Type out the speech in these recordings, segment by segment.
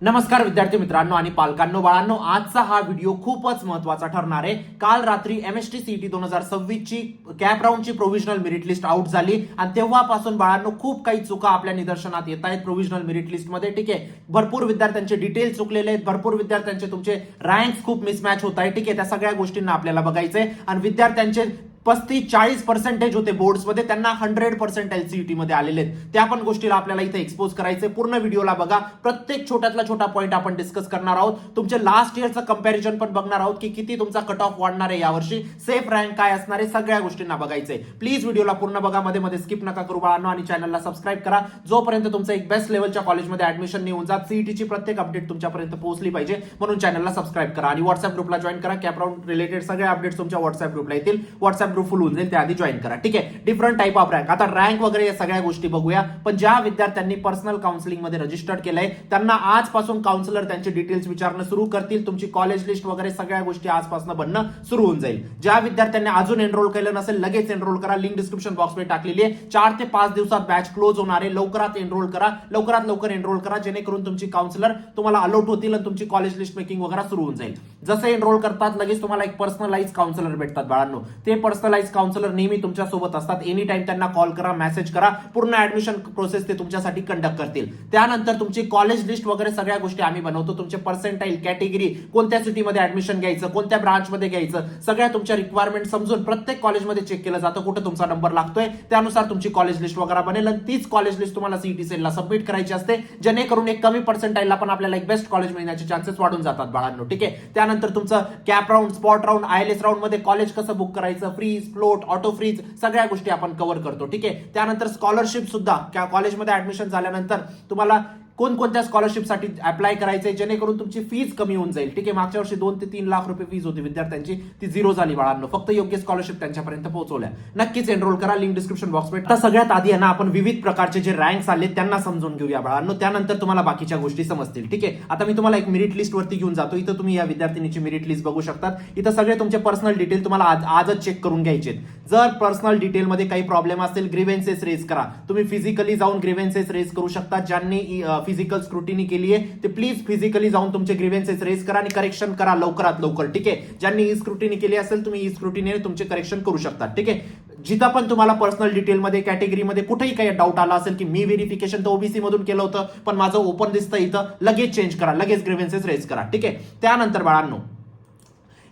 नमस्कार विद्यार्थी मित्रांनो आणि पालकांनो, बाळांनो, आजचा हा व्हिडिओ खूपच महत्त्वाचा ठरणार आहे। काल रात्री एमएसटी सीईटी 2026 ची कॅप राऊंडची प्रोव्हिजनल मेरिट लिस्ट आउट झाली आणि तेव्हापासून बाळांनो खूप काही चुका आपल्या निदर्शनात येत आहेत प्रोव्हिजनल मेरिट लिस्ट मध्ये। ठीक आहे, भरपूर विद्यार्थ्यांचे डिटेल्स चुकलेले आहेत, भरपूर विद्यार्थ्यांचे तुमचे रँक्स खूप मिसमॅच होत आहे। ठीक आहे, त्या सगळ्या गोष्टींना आपल्याला बघायचंय आणि विद्यार्थ्यांचे 35-40% होते बोर्ड्स मध्ये, त्यांना 100% सीईटी मध्ये आलेले आहेत। त्या पण गोष्टीला आपल्याला इथे एक्सपोज करायचे। पूर्ण व्हिडिओला बघा, प्रत्येक छोट्यातला छोटा पॉईंट आपण डिस्कस करणार आहोत। तुमचे लास्ट इयरचं कंपॅरिझन पण बघणार आहोत की किती तुमचा कट ऑफ वाढणार आहे यावर्षी, सेफ रँक काय असणार आहे, सगळ्या गोष्टींना बघायचंय। प्लीज व्हिडिओला पूर्ण बघा, मध्ये मध्ये स्किप नका करू बाळांनो, आणि चॅनलला सबस्क्राईब करा जोपर्यंत तुमचं एक बेस्ट लेवलच्या कॉलेजमध्ये ऍडमिशन निघून जात। सीईटीची प्रत्येक अपडेट तुमच्यापर्यंत पोहोचली पाहिजे म्हणून चॅनलला सबस्क्राईब करा आणि व्हॉट्सअप ग्रुपला जॉईन करा। कॅप राऊंड रिलेटेड सगळे अपडेट्स तुमच्या व्हॉट्सअप ग्रुपला येतील। व्हॉट्सअप ग्रुप फुल होऊन जाईल, त्याआधी जॉईन करा। ठीक आहे, डिफरंट टाइप ऑफ रँक, आता रँक वगैरे या सगळ्या गोष्टी बघूया। पण ज्या विद्यार्थ्यांनी पर्सनल काउन्सिलिंग मध्ये रजिस्टर्ड केलंय त्यांना आजपासून काउन्सिलर त्यांचे डिटेल्स विचारणं सुरू करतील। तुमची कॉलेज लिस्ट वगैरे सगळ्या गोष्टी आजपासून बनणं सुरू होऊन जाईल। ज्या विद्यार्थ्यांनी अजून एनरोल केलं नसेल लगेच एनरोल करा, लिंक डिस्क्रिप्शन बॉक्स मध्ये टाकलेली आहे। 4 ते 5 दिवसात बॅच क्लोज होणार आहे, लवकरात एनरोल करा, लवकरात लवकर एनरोल करा, जेणेकरून तुमची काउन्सिलर तुम्हाला अलॉट होतील आणि तुमची कॉलेज लिस्ट मेकिंग वगैरे सुरू होऊन जाईल। जसं एनरोल करतात लगेच तुम्हाला एक पर्सनलाइज काउन्सिलर भेटतात बाळांनो। ते पर्सनलाइज काउन्सिलर नेहमी तुमच्या सोबत असतात। एनी टाइम त्यांना कॉल करा, मेसेज करा, पूर्ण ऍडमिशन प्रोसेस ते तुमच्यासाठी कंडक्ट करतील। त्यानंतर तुमची कॉलेज लिस्ट वगैरे सगळ्या गोष्टी आम्ही बनवतो। तुमचे पर्सेंटाइल, कॅटेगरी, कोणत्या सिटीमध्ये ऍडमिशन घ्यायचं, कोणत्या ब्रांचमध्ये घ्यायचं, सगळ्या तुमच्या रिक्वायरमेंट समजून प्रत्येक कॉलेजमध्ये चेक केलं जातं कुठे तुमचा नंबर लागतोय, त्यानुसार तुमची कॉलेज लिस्ट वगैरे बनेल आणि तीच कॉलेज लिस्ट तुम्हाला सीईटी सेलला सबमिट करायची असते, जेणेकरून एक कमी पर्सेंटाइलला पण आपल्याला एक बेस्ट कॉलेज मिळण्याचे चान्सेस वाढून जातात बाळांनो। ठीक आहे, त्यानंतर तुमचं CAP round, spot round, ILS round मध्ये कॉलेज कसं बुक करायचं, फ्रीज, फ्लोट, ऑटो फ्रीज, सगळ्या गोष्टी आपण कव्हर करतो। ठीक आहे, त्यानंतर स्कॉलरशिप सुद्धा कॉलेजमध्ये ऍडमिशन झाल्यानंतर तुम्हाला कोणकोणत्या स्कॉलरशिपसाठी अप्लाय करायचंय जेणेकरून तुमची फीज कमी होऊन जाईल। ठीक आहे, मागच्या वर्षी 2 ते 3 लाख रुपये फीज होती विद्यार्थ्यांची, ती झिरो झाली बाळांनो। फक्त योग्य स्कॉलरशिप त्यांच्यापर्यंत पोहोचवल्या। नक्कीच एनरोल करा, लिंक डिस्क्रिप्शन बॉक्स मध्ये। आता सगळ्यात आधी आहे ना आपण विविध प्रकारचे जे रँक्स आले त्यांना समजून घेऊया बाळांनो, त्यानंतर तुम्हाला बाकीच्या गोष्टी समजतील। ठीक आहे, आता मी तुम्हाला एक मेरिट लिस्ट वरती घेऊन जातो। इथं तुम्ही या विद्यार्थिनीची मेरिट लिस्ट बघू शकतात। इथं सगळे तुमचे पर्सनल डिटेल तुम्हाला आजच चेक करून घ्यायचे। जर पर्सनल डिटेल मध्ये काही प्रॉब्लेम असेल, ग्रीव्हेन्सेस रेज करा। तुम्ही फिजिकली जाऊन ग्रीव्हेन्सेस रेज करू शकता। ज्यांनी फिजिकल स्क्रुटिनी केली आहे ते प्लीज फिजिकली जाऊन तुमचे ग्रीव्हेन्सेस रेज करा आणि करेक्शन करा लवकरात लवकर। ठीक आहे, ज्यांनी ई स्क्रुटिनी केली असेल तुम्ही ई स्क्रुटिनीने तुमचे करेक्शन करू शकता। ठीक आहे, जिथं पण तुम्हाला पर्सनल डिटेलमध्ये, कॅटेगरीमध्ये कुठेही काही डाऊट आला असेल की मी व्हेरिफिकेशन तर ओबीसी मधून केलं होतं पण माझं ओपन दिसतं इथं, लगेच चेंज करा, लगेच ग्रीव्हेन्सेस रेज करा। ठीक आहे, त्यानंतर बाळांनो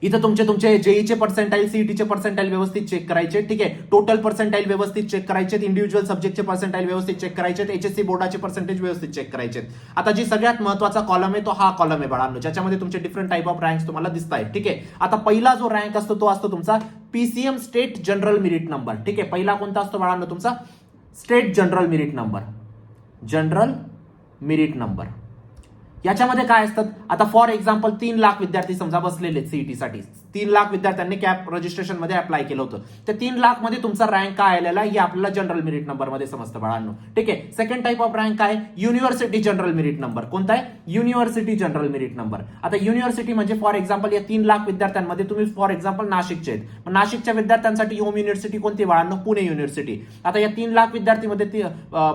इथं तुमचे जेईचे पर्सेंटाइल, सीईटीचे पर्सेंटाइल व्यवस्थित चेक करायचे। ठीक आहे, टोटल पर्सेंटाइल व्यवस्थित चेक करायचे, इंडिव्हिज्युअल सब्जेक्टचे पर्सेंटाइल व्यवस्थित चेक करायचे, एचएससी बोर्डाचे पर्सेंटेज व्यवस्थित चेक करायचे। आता जी सगळ्यात महत्त्वाचा कॉलम आहे तो हा कॉलम आहे बाळांनो, ज्याच्यामध्ये तुमचे डिफरंट टाइप ऑफ रँक्स तुम्हाला दिसत आहेत। ठीक आहे, आता पहिला जो रँक असतो तो असतो तुमचा PCM state general merit number. ठीक आहे, पहिला कोणता असतो बाळांनो? तुमचा state general merit number, general merit number. याच्यामध्ये काय असतात, आता फॉर एक्झाम्पल 3 लाख विद्यार्थी समजा बसलेले सीईटी साठी, 3 लाख विद्यार्थ्यांनी कॅप रजिस्ट्रेशन मध्ये अप्लाय केलं होतं। त्या 3 लाख मध्ये तुमचा रँक काय आलेला हे आपल्याला जनरल मेरिट नंबर मध्ये समजतं बाळांनो। ठीक आहे, सेकंड टाइप ऑफ रँक काय? University general merit number. कोणता आहे? University general merit number. आता युनिव्हर्सिटी म्हणजे फॉर एक्झाम्पल या 3 लाख विद्यार्थ्यांमध्ये तुम्ही फॉर एक्झाम्पल नाशिकचे आहेत, मग नाशिकच्या विद्यार्थ्यांसाठी होम युनिव्हर्सिटी कोणती बाळांनो? पुणे युनिव्हर्सिटी। आता या 3 लाख विद्यार्थीमध्ये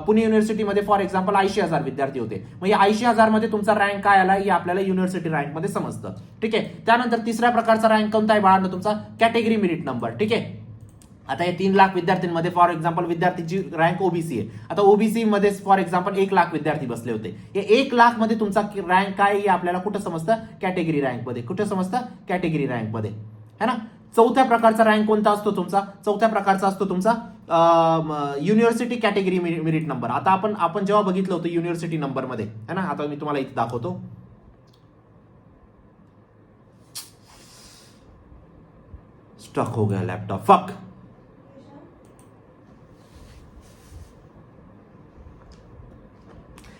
पुणे युनिव्हर्सिटीमध्ये फॉर एक्झाम्पल 80,000 विद्यार्थी होते, मग या 80,000 मध्ये तुमचा रँक काय आला हे आपल्याला युनिव्हर्सिटी रँक मध्ये समजतं। ठीक आहे, त्यानंतर तिसऱ्या प्रकारचा रँक कोणता आहे बाळांनो? तुमचा कॅटेगरी मेरिट नंबर। ठीक आहे, आता या 3 लाख विद्यार्थ्यांमध्ये फॉर एक्झाम्पल विद्यार्थीची रँक ओबीसी आहे। आता ओबीसी मध्ये फॉर एक्झाम्पल 1 लाख विद्यार्थी बसले होते, या 1 लाख मध्ये तुमचा रँक काय हे आपल्याला कुठं समजतं? कॅटेगरी रँक मध्ये। कुठं समजतं? कॅटेगरी रँक मध्ये, है ना। चौथ्या प्रकारचा रँक कोणता असतो तुमचा? चौथ्या प्रकारचा असतो तुमचा युनिव्हर्सिटी कॅटेगरी मेरिट नंबर। आता आपण जेव्हा बघितलं होतं युनिव्हर्सिटी नंबर मध्ये, है ना, आता मी तुम्हाला इथे दाखवतो। स्टक हो गया लैपटॉप, फक।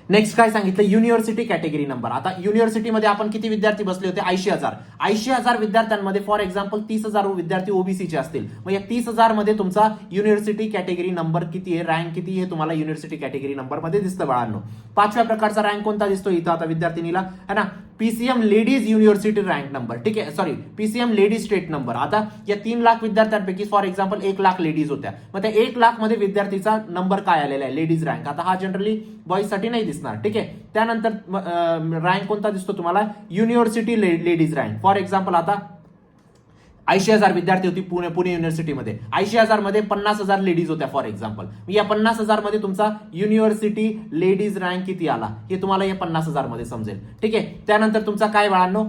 नेक्स्ट काय सांगितलं? University category number. आता युनिव्हर्सिटीमध्ये आपण किती विद्यार्थी बसले होते? 80,000। 80,000 विद्यार्थ्यांमध्ये फॉर एक्झाम्पल 30,000 विद्यार्थी ओबीसीचे असतील, मग या 30,000 मध्ये तुमचा युनिव्हर्सिटी कॅटेगरी नंबर किती आहे, रँक किती हे तुम्हाला युनिव्हर्सिटी कॅटेगरी नंबर मध्ये दिसतं बाळांनो। 5व्या प्रकारचा रँक कोणता दिसतो इथं आता विद्यार्थिनीला, है ना? PCM ladies university rank number, ठीक आहे, sorry PCM ladies state number. आता या 3 लाख विद्यार्थ्यांपैकी फॉर एक्झाम्पल 1 लाख लेडीज होत्या, मग त्या 1 लाख मध्ये विद्यार्थीचा नंबर काय आलेला आहे, लेडीज रँक. आता हा जनरली बॉईज साठी नाही दिसणार, ठीक आहे. त्यानंतर रँक कोणता दिसतो तुम्हाला, university ladies rank. For example आता 80,000 विद्यार्थी होती पुणे युनिव्हर्सिटीमध्ये, 80,000 मध्ये 50,000 लेडीज होत्या फॉर एक्झाम्पल. या 50,000 मध्ये तुमचा युनिव्हर्सिटी लेडीज रँक किती आला हे तुम्हाला या 50,000 मध्ये समजेल, ठीक आहे. त्यानंतर तुमचा काय बाळांनो,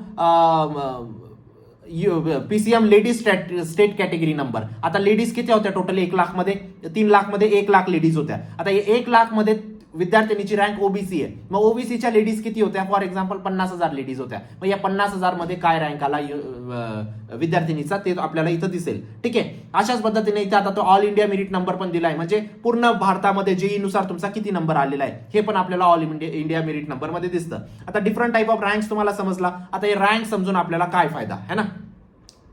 PCM ladies state category number. आता लेडीज किती होत्या टोटल 1 लाख मध्ये, 3 लाख मध्ये 1 लाख लेडीज होत्या. आता 1 लाख मध्ये विद्यार्थिनीची रँक ओबीसी आहे, मग ओबीसीच्या लेडीज किती होत्या, फॉर एक्झाम्पल 50,000 लेडीज होत्या. मग या 50,000 मध्ये काय रँक आला विद्यार्थिनीचा ते आपल्याला इथं दिसेल, ठीक आहे. अशाच पद्धतीने इथे आता तो ऑल इंडिया मेरिट नंबर पण दिलाय, म्हणजे पूर्ण भारतामध्ये जेई नुसार तुमचा किती नंबर आलेला आहे हे पण आपल्याला ऑल इंडिया मेरिट नंबर मध्ये दिसतं. आता डिफरंट टाईप ऑफ रँक्स तुम्हाला समजला. आता हे रँक समजून आपल्याला काय फायदा है ना.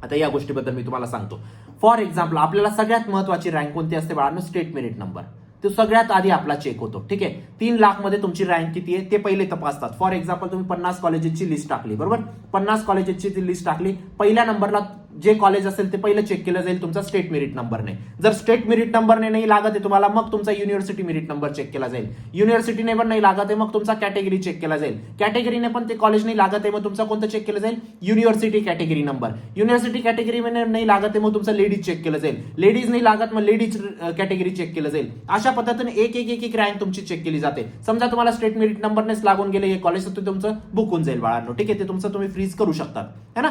आता या गोष्टीबद्दल मी तुम्हाला सांगतो. फॉर एक्झाम्पल आपल्याला सगळ्यात महत्वाची रँक कोणती असते बाळांनो, स्टेट मेरिट नंबर. तो सगळ्यात आधी आपला चेक होतो, ठीक आहे. 3 लाख मध्ये तुमची रँक किती आहे ते पहिले तपासतात. फॉर एक्झाम्पल तुम्ही 50 कॉलेजेसची लिस्ट टाकली, बरोबर, 50 कॉलेजेसची लिस्ट टाकली, पहिल्या नंबरला जे कॉलेज असेल ते पहिलं चेक केलं जाईल तुमचा स्टेट मेरिट नंबरने. जर स्टेट मेरिट नंबरने नाही लागत आहे तुम्हाला, मग तुमचा युनिव्हर्सिटी मेरिट नंबर चेक केला जाईल. युनिव्हर्सिटीने पण नाही लागत आहे मग तुमचा कॅटेगरी चेक केला जाईल. कॅटेगरीने पण ते कॉलेज नाही लागत आहे मग तुमचा कोणतं चेक केलं जाईल, university category number. University category नाही लागत आहे मग तुमचा लेडीज चेक केलं जाईल. लेडीज नाही लागत मग लेडीज कॅटेगरी चेक केलं जाईल. अशा पद्धतीने एक रँक तुमची चेक केली जाते. समजा तुम्हाला स्टेट मेरिट नंबरनेच लागून गेले हे कॉलेज तर तुमचं बुक होऊन जाईल बाळांनो, ठीक आहे. ते तुमचं तुम्ही फ्रीज करू शकता है ना.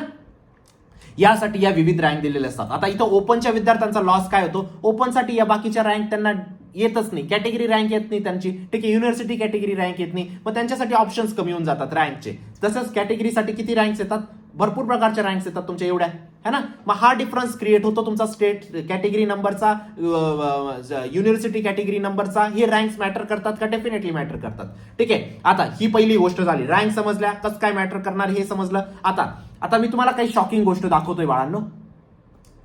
यासाठी या विविध रँक दिलेले असतात. आता इथं ओपनच्या विद्यार्थ्यांचा लॉस काय होतो, ओपनसाठी या बाकीच्या रँक त्यांना येतच नाही, कॅटेगरी रँक येत नाही त्यांची, ठीक आहे. युनिव्हर्सिटी कॅटेगरी रँक येत नाही, मग त्यांच्यासाठी ऑप्शन्स कमी होऊन जातात रँकचे. तसंच कॅटेगरीसाठी किती रँक्स येतात, भरपूर प्रकारच्या रँक्स येतात तुमच्या एवढ्या है ना. मग हा डिफरन्स क्रिएट होतो तुमचा स्टेट कॅटेगरी नंबरचा, युनिव्हर्सिटी कॅटेगरी नंबरचा. हे रँक्स मॅटर करतात का, डेफिनेटली मॅटर करतात, ठीक आहे. आता ही पहिली गोष्ट झाली, रँक समजल्या, कसं काय मॅटर करणार हे समजलं. आता मी तुम्हाला काही शॉकिंग गोष्ट दाखवतोय बाळांनो.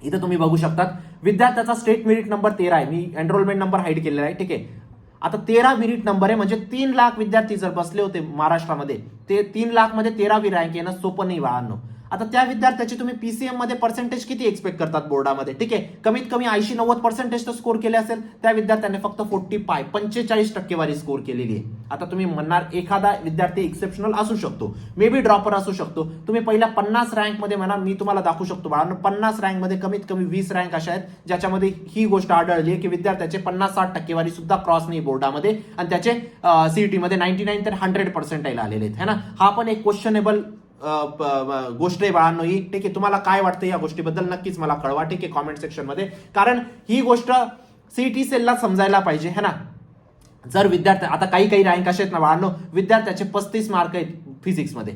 इथं तुम्ही बघू शकतात विद्यार्थ्याचा स्टेट मेरिट नंबर 13 आहे, मी एनरोलमेंट नंबर हाईड केलेला आहे, ठीक आहे. आता 13 मेरिट नंबर आहे, म्हणजे 3 लाख विद्यार्थी जर बसले होते महाराष्ट्रामध्ये, ते 3 लाख मध्ये 13वी रँक येणं सोपं नाही बाळांनो. आता त्या विद्यार्थ्याची तुम्ही पीसीएम मध्ये पर्सेंटेज किती एक्सपेक्ट करतात बोर्डामध्ये, ठीक आहे. कमीत कमी 80-90% तर स्कोर केले असेल. त्या विद्यार्थ्याने फक्त 45 टक्केवारी स्कोर केलेली आहे. आता तुम्ही म्हणणार एखादा विद्यार्थी एक्सेप्शनल असू शकतो, मे बी ड्रॉपर असू शकतो. तुम्ही पहिल्या 50 रँक मध्ये म्हणा, मी तुम्हाला दाखवू शकतो बाळांनो 50 रँक मध्ये कमीत कमी 20 रँक अशा आहेत ज्याच्यामध्ये ही गोष्ट आढळली आहे की विद्यार्थ्याचे 50-60 टक्केवारी सुद्धा क्रॉस नाही बोर्डामध्ये, आणि त्याचे सीईटी मध्ये 99 तर 100% आलेले आहेत है ना. हा पण एक क्वेश्चनेबल गोष्ट आहे बाळांनो ही, ठीक आहे. तुम्हाला काय वाटतं या गोष्टीबद्दल नक्कीच मला कळवा, ठीक आहे, कॉमेंट सेक्शन मध्ये. कारण ही गोष्ट सीईटी सेलला समजायला पाहिजे है ना. जर विद्यार्थी आता काही रँक असे आहेत ना बाळांनो, विद्यार्थ्याचे 35 मार्क आहेत फिजिक्स मध्ये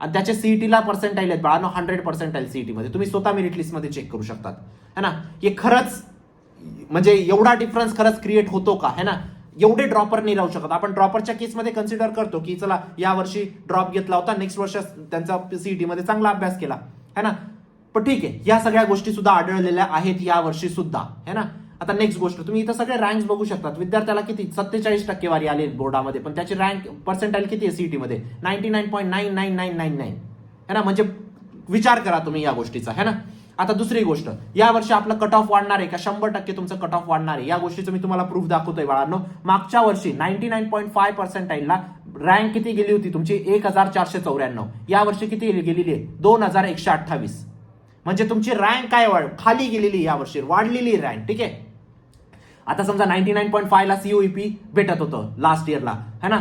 आणि त्याचे सीईटीला पर्सेंटाईल आहेत बाळांनो 100% सीईटी मध्ये. तुम्ही स्वतः मेरिट लिस्ट मध्ये चेक करू शकतात है ना. हे खरंच म्हणजे एवढा डिफरन्स खरंच क्रिएट होतो का है ना. एवढे ड्रॉपर नाही राहू शकत. आपण ड्रॉपरच्या केसमध्ये कन्सिडर करतो की चला या वर्षी ड्रॉप घेतला होता, नेक्स्ट वर्ष त्यांचा सीईटी मध्ये चांगला अभ्यास केला है ना. पण ठीक आहे, या सगळ्या गोष्टी सुद्धा आढळलेल्या आहेत या वर्षी सुद्धा है ना. आता नेक्स्ट गोष्ट, तुम्ही इथं सगळे रँक्स बघू शकतात. विद्यार्थ्याला किती 47 टक्केवारी आली बोर्डामध्ये, पण त्याची रँक पर्सेंटाईल किती आहे सीईटी मध्ये 99.99999 है ना. म्हणजे विचार करा तुम्ही या गोष्टीचा है ना. आता दुसरी गोष्ट, या वर्षी आपलं कट ऑफ वाढणार आहे का, 100% तुमचं कट ऑफ वाढणार आहे. या गोष्टीचं मी तुम्हाला प्रूफ दाखवतोय बाळांनो. मागच्या वर्षी 99.5% रँक किती गेली होती तुमची 1494. या वर्षी किती गेलेली आहे 2128. म्हणजे तुमची रँक काय खाली गेलेली, या वर्षी वाढलेली रँक, ठीक आहे. आता समजा 99.5 ला सीओईपी भेटत होतं लास्ट इयरला है ना,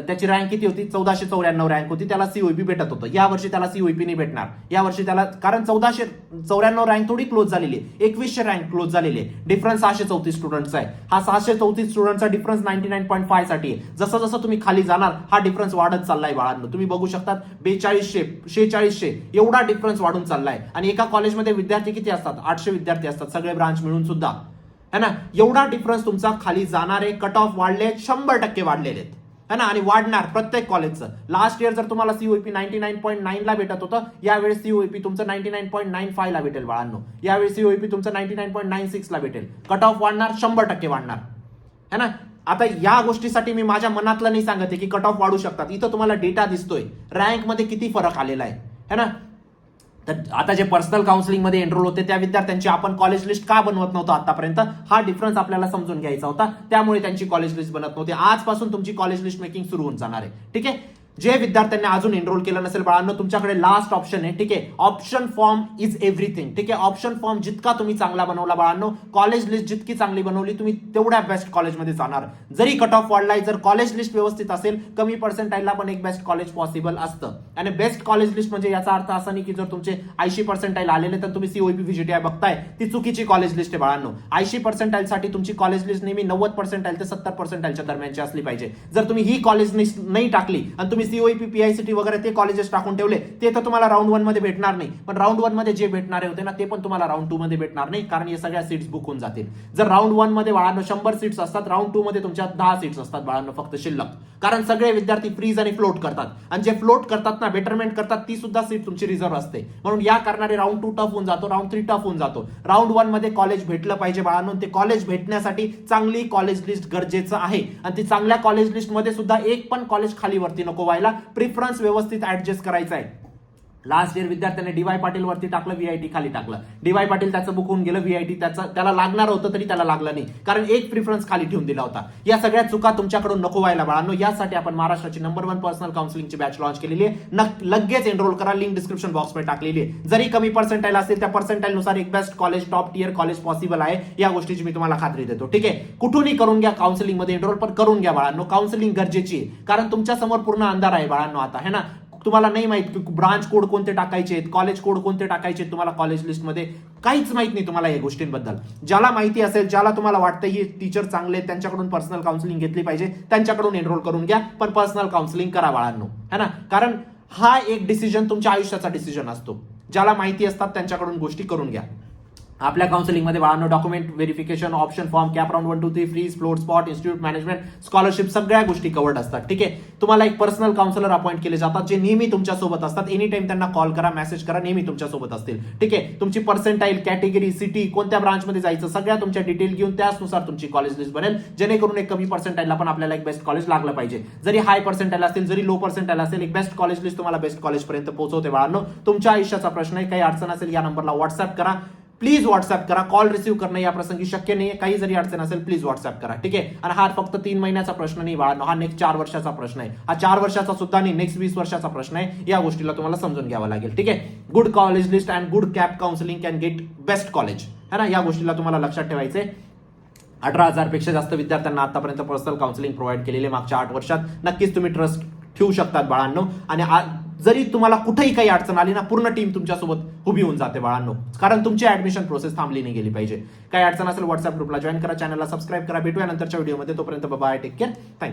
त्याची रँक किती होती 1494 रँक होती, त्याला सीओईपी भेटत होतं. या वर्षी त्याला सीओईपी नाही भेटणार. या वर्षी त्याला, कारण 1494 रँक थोडी क्लोज झालेली आहे, 2100 रँक क्लोज झालेली आहे. डिफरन्स 634 स्टुडंटचा आहे. हा 634 स्टुडंटचा डिफरन्स 99.5 साठी आहे. जसं जसं तुम्ही खाली जाणार हा डिफरन्स वाढत चाललाय बाळांनो. तुम्ही बघू शकतात 4200 4600 एवढा डिफरन्स वाढून चाललाय. आणि एका कॉलेजमध्ये विद्यार्थी किती असतात 800 विद्यार्थी असतात सगळे ब्रांच मिळून सुद्धा है ना. एवढा डिफरन्स तुमचा खाली जाणारे कट ऑफ वाढले 100% वाढलेले आहेत है ना. आणि वाढणार प्रत्येक कॉलेजचं. लास्ट इयर जर तुम्हाला सीओईपी 99.9 ला भेटत होतं, यावेळेस सीओईपी तुमचं 99.95 ला भेटेल बाळांनो. यावेळेस सीओईपी तुमचं 99.96 ला भेटेल. कट ऑफ वाढणार 100% वाढणार है ना. आता या गोष्टीसाठी मी माझ्या मनातलं नाही सांगते की कट ऑफ वाढू शकतात, इथं तुम्हाला डेटा दिसतोय रँकमध्ये किती फरक आलेला आहे है ना. तर आता जे पर्सनल काउन्सिलिंगमध्ये एनरोल होते त्या विद्यार्थ्यांची आपण कॉलेज लिस्ट का बनवत नव्हतो आतापर्यंत, हा डिफरन्स आपल्याला समजून घ्यायचा होता, त्यामुळे त्यांची कॉलेज लिस्ट बनत नव्हती. आजपासून तुमची कॉलेज लिस्ट मेकिंग सुरू होऊन जाणार आहे. ठीक आहे. जे विद्यार्थ्यांनी अजून एनरोल केलं नसेल बाळांनो, तुमच्याकडे लास्ट ऑप्शन आहे. ठीक आहे. Option form is everything. ठीक आहे. ऑप्शन फॉर्म जितका तुम्ही चांगला बनवला बाळांनो, कॉलेज लिस्ट जितकी चांगली बनवली, तुम्ही तेवढ्या बेस्ट कॉलेजमध्ये जाणार. जरी कट ऑफ वाढलाय, जर कॉलेज लिस्ट व्यवस्थित असेल, कमी पर्सेंटाईलला पण एक बेस्ट कॉलेज पॉसिबल असतं. आणि बेस्ट कॉलेज लिस्ट म्हणजे याचा अर्थ असा नाही की जर तुमचे 80% आलेले तर तुम्ही सीओईपी व्हीजीटीआय बघताय, ती चुकीची कॉलेज लिस्ट आहे बाळांनो. 80% साठी तुमची कॉलेज लिस्ट नेहमी 90% ते 70% दरम्यानची असली पाहिजे. जर तुम्ही ही कॉलेज लिस्ट नाही टाकली आणि तुम्ही सीओईपी पीआयसीटी वगैरे ते कॉलेजेस टाकून ठेवले, ते तर तुम्हाला राऊंड 1 मध्ये भेटणार नाही. पण राऊंड 1 मध्ये जे भेटणारे होते ना, ते पण तुम्हाला राऊंड 2 मध्ये भेटणार नाही, कारण हे सगळ्या सीट्स बुक होऊन जातील. जर राऊंड 1 मध्ये बाळांनो 100 सीट्स असतात, राऊंड 2 मध्ये तुमच्या 10 सीट्स असतात बाळांनो फक्त शिल्लक, कारण सगळे विद्यार्थी फ्रीज आणि फ्लोट करतात. आणि जे फ्लोट करतात ना, बेटरमेंट करतात, ती सुद्धा सीट तुमची रिझर्व्ह असते. म्हणून या कारणाने राऊंड 2 टफ होऊन जातो, राऊंड 3 टफ होऊन जातो. राऊंड 1 मध्ये कॉलेज भेटलं पाहिजे बाळांनो. ते कॉलेज भेटण्यासाठी चांगली कॉलेज लिस्ट गरजेचं आहे. आणि ती चांगल्या कॉलेज लिस्ट मध्ये सुद्धा एक पण कॉलेज खाली वरती नको व्हायला, प्रिफरन्स व्यवस्थित ऍडजस्ट करायचा आहे. लास्ट इयर विद्यार्थ्यांनी डीवाय पाटील वरती टाकलं, व्हीआयटी खाली टाकलं. डीवाय पाटील त्याचं बुक होऊन गेलं, व्हीआयटी त्याला लागणार होतं तरी त्याला लागलं नाही, कारण एक प्रिफरन्स खाली ठेवून दिला होता. या सगळ्या चुका तुमच्याकडून नको व्हायला बाळांनो. यासाठी आपण महाराष्ट्राची नंबर 1 पर्सनल काउन्सिलिंगची बॅच लॉन्च केलेली आहे. लगेच एनरोल करा, लिंक डिस्क्रिप्शन बॉक्समध्ये टाकलेली आहे. जरी कमी पर्सेंटाईल असेल, त्या पर्सेंटाईल नुसार एक best college, top tier college possible आहे, या गोष्टीची मी तुम्हाला खात्री देतो. ठीक आहे. कुठूनही करून घ्या काउन्सिलिंग मध्ये एनरोल, पण करून घ्या बाळांनो. काउन्सिलिंग गरजेची आहे, कारण तुमच्या समोर पूर्ण अंधार आहे बाळांनो आता, है ना. तुम्हाला नाही माहित की ब्रांच कोड कोणते टाकायचे आहेत, कॉलेज कोड कोणते टाकायचे, तुम्हाला कॉलेज लिस्टमध्ये काहीच माहित नाही तुम्हाला या गोष्टींबद्दल. ज्याला माहिती असेल, ज्याला तुम्हाला वाटतं ही टीचर चांगले, त्यांच्याकडून पर्सनल काउन्सिलिंग घेतली पाहिजे, त्यांच्याकडून एनरोल करून घ्या, पण पर्सनल काउन्सिलिंग करा बाळांनो, है ना. कारण हा एक डिसिजन तुमच्या आयुष्याचा डिसिजन असतो. ज्याला माहिती असतात त्यांच्याकडून गोष्टी करून घ्या. आपल्या काउन्सिलिंगमध्ये बाळांनो document verification, option form, cap round 1 2 3, freeze, float, spot, institute management, scholarship, सगळ्या गोष्टी कवर्ड असतात. ठीक आहे. तुम्हाला एक पर्सनल काउन्सिलर अपॉइंट केले जातात, जे नेहमी तुमच्या सोबत असतात. एनी टाइम त्यांना कॉल करा, मेसेज करा, नेहमी तुमच्या सोबत असतील. ठीक आहे. तुमची पर्सेंटाईल, कॅटेगरी, सिटी, कोणत्या ब्रांचमध्ये जायचं, सगळ्या तुमच्या डिटेल घेऊन त्यानुसार तुमची कॉलेज लिस्ट बनेल, जेणेकरून एक कमी पर्सेंटाईलला पण आपल्याला एक बेस्ट कॉलेज लागलं पाहिजे. जरी हाय पर्सेंटाईल असेल, जरी लो पर्सेंटाईल असेल, एक बेस्ट कॉलेज लिस्ट तुम्हाला बेस्ट कॉलेज पर्यंत पोहोचवते बाळांनो. तुमच्या आयुष्याचा प्रश्न आहे, काही अडचण असेल, या नंबरला व्हॉट्सअप करा. प्लीज व्हॉट्सअप करा. कॉल रिसीव्ह करणं या प्रसंगी शक्य नाहीये. काही जरी अडचण असेल, प्लीज व्हॉट्सअप करा. ठीक आहे. आणि हा फक्त 3 महिन्याचा प्रश्न नाही बाळांनो, हा नेक्स्ट 4 वर्षाचा प्रश्न आहे. हा 4 वर्षाचा सुद्धा नाही, नेक्स्ट 20 वर्षाचा प्रश्न आहे. या गोष्टीला तुम्हाला समजून घ्यावं लागेल. ठीक आहे. Good college list and good cap counselling can get best college, है ना. या गोष्टीला तुम्हाला लक्षात ठेवायचंय. 18,000 पेक्षा जास्त विद्यार्थ्यांना आतापर्यंत पर्सनल काउन्सिलिंग प्रोव्हाइड केलेले मागच्या 8 वर्षात. नक्कीच तुम्ही ट्रस्ट ठेवू शकतात बाळांनो. आणि जरी तुम्हाला कुठेही काही अडचण आली ना, पूर्ण टीम तुमच्यासोबत उभी होऊन जाते बाळांनो, कारण तुमची ऍडमिशन प्रोसेस थांबली नाही गेली पाहिजे. काही अडचण असेल, व्हॉट्सअप ग्रुपला जॉईन करा, चॅनलला सबस्क्राईब करा. भेटूया नंतरच्या व्हिडिओमध्ये. तोपर्यंत बाय, टेक केअर, थँक्यू.